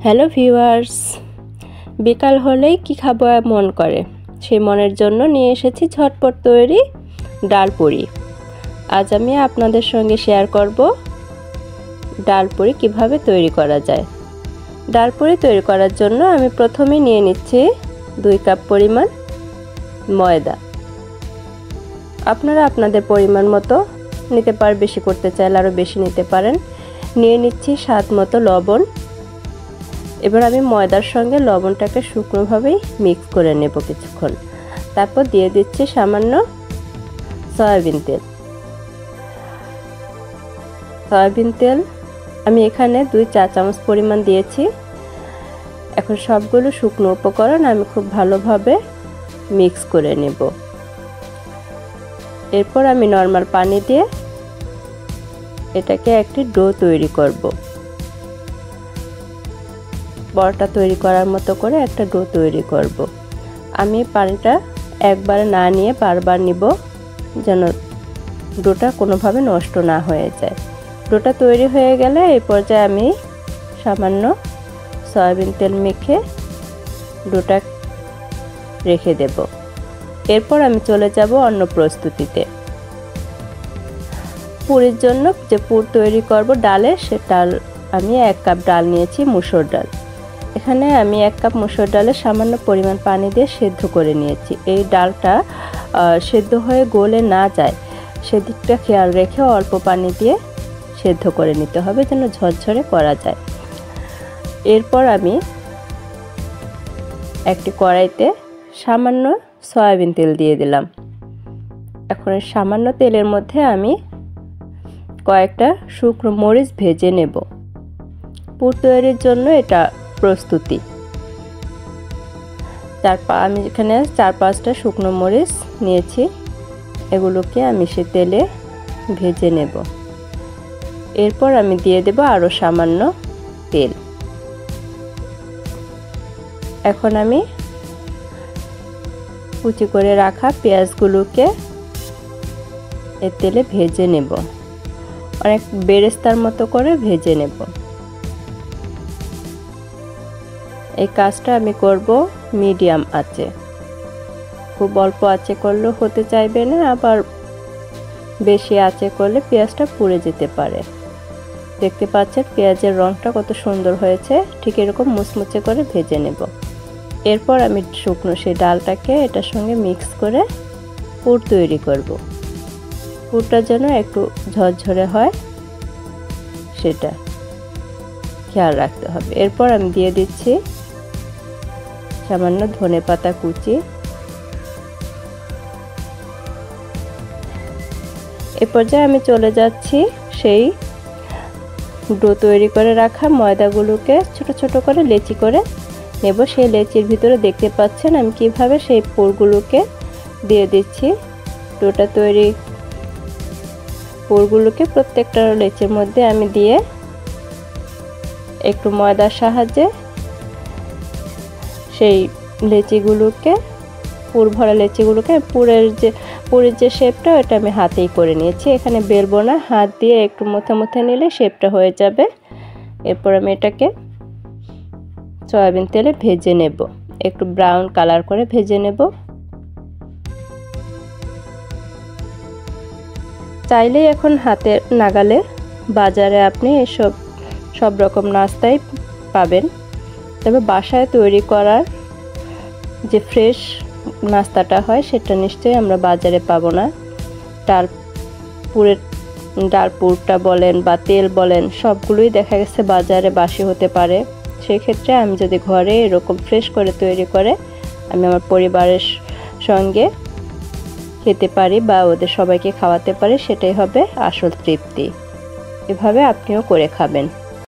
Hello viewers, বিকাল হলেই কি খাবো মন করে, সেই মনের জন্য নিয়ে এসেছি ঝটপট তৈরি ডাল পুরি। আজ আমি আপনাদের সঙ্গে শেয়ার করব ডাল পুরি কিভাবে তৈরি করা যায়। ডাল পুরি তৈরি করার জন্য আমি প্রথমে নিয়ে নিচ্ছি 2 কাপ পরিমাণ ময়দা। আপনারা আপনাদের পরিমাণ মতো নিতে পারেন, বেশি করতে চাইলে আরও বেশি নিতে পারেন। নিয়ে নিচ্ছি স্বাদ মতো লবণ। এবার আমি ময়দার সঙ্গে লবণটাকে শুকনোভাবেই মিক্স করে নেব কিছুক্ষণ। তারপর দিয়ে দিচ্ছি সামান্য সয়াবিন তেল। আমি এখানে 2 চা চামচ পরিমাণ দিয়েছি। এখন সবগুলো শুকনো উপকরণ আমি খুব ভালোভাবে মিক্স করে নেব। এরপর আমি নর্মাল পানি দিয়ে এটাকে একটি ডো তৈরি করব। বড়টা তৈরি করার মতো করে একটা ডো তৈরি করব। আমি পানিটা একবারে না নিয়ে বারবার নিব, যেন ডোটা কোনোভাবে নষ্ট না হয়ে যায়। ডোটা তৈরি হয়ে গেলে এই পর্যায়ে আমি সামান্য সয়াবিন তেল মেখে ডোটা রেখে দেব। এরপর আমি চলে যাব অন্য প্রস্তুতিতে। পুরির জন্য যে পুর তৈরি করব ডালের, সে ডাল আমি 1 কাপ ডাল নিয়েছি, মুসুর ডাল। এখানে আমি 1 কাপ মুসুর ডালে সামান্য পরিমাণ পানি দিয়ে সেদ্ধ করে নিয়েছি। এই ডালটা সেদ্ধ হয়ে গলে না যায় সেদিকটা খেয়াল রেখে অল্প পানি দিয়ে সেদ্ধ করে নিতে হবে, যেন ঝরঝরে করা যায়। এরপর আমি একটি কড়াইতে সামান্য সয়াবিন তেল দিয়ে দিলাম। এখন সামান্য তেলের মধ্যে আমি কয়েকটা শুকনো মরিচ ভেজে নেব। পুর তৈরির জন্য এটা প্রস্তুতি। আমি এখানে 4-5টা শুকনো মরিচ নিয়েছি, এগুলোকে আমি সে তেলে ভেজে নেব। এরপর আমি দিয়ে দেব আরও সামান্য তেল। এখন আমি কুচি করে রাখা পেঁয়াজগুলোকে এর তেলে ভেজে নেব, অনেক বেরেস্তার মতো করে ভেজে নেব। এই কাজটা আমি করব মিডিয়াম আঁচে। খুব অল্প আঁচে করলেও হতে চাইবে না, আবার বেশি আঁচে করলে পেঁয়াজটা পুড়ে যেতে পারে। দেখতে পাচ্ছেন পেঁয়াজের রঙটা কত সুন্দর হয়েছে, ঠিক এরকম মুচমুচে করে ভেজে নেব। এরপর আমি শুকনো সেই ডালটাকে এটার সঙ্গে মিক্স করে পুর তৈরি করব। পুরটা যেন একটু ঝরঝরে হয় সেটা খেয়াল রাখতে হবে। এরপর আমি দিয়ে দিচ্ছি সামান্য ধনেপাতা কুচি। এ পর্যায়ে আমি চলে যাচ্ছি সেই ডো তৈরি করে রাখা ময়দাগুলোকে ছোট ছোট করে লেচি করে নেব। সেই লেচির ভিতরে দেখতে পাচ্ছেন আমি কিভাবে সেই পুরগুলোকে দিয়ে দিচ্ছি। ডোটা তৈরি পুরগুলোকে প্রত্যেকটা লেচির মধ্যে আমি দিয়ে একটু ময়দার সাহায্যে সেই লেচিগুলোকে, পুর ভরা লেচিগুলোকে পুরের যে শেপটা ওটা আমি হাতেই করে নিয়েছি। এখানে বেলবো না, হাত দিয়ে একটু মুথে নিলে শেপটা হয়ে যাবে। এরপর আমি এটাকে সয়াবিন তেলে ভেজে নেব, একটু ব্রাউন কালার করে ভেজে নেব। চাইলেই এখন হাতের নাগালে বাজারে আপনি সব রকম নাস্তাই পাবেন, তবে বাসায় তৈরি করার যে ফ্রেশ নাস্তাটা হয় সেটা নিশ্চয়ই আমরা বাজারে পাবো না। ডাল পুরটা বলেন বা তেল বলেন, সবগুলোই দেখা গেছে বাজারে বাসি হতে পারে। সেক্ষেত্রে আমি যদি ঘরে এরকম ফ্রেশ করে তৈরি করে আমি আমার পরিবারের সঙ্গে খেতে পারি বা ওদের সবাইকে খাওয়াতে পারি, সেটাই হবে আসল তৃপ্তি। এভাবে আপনিও করে খাবেন।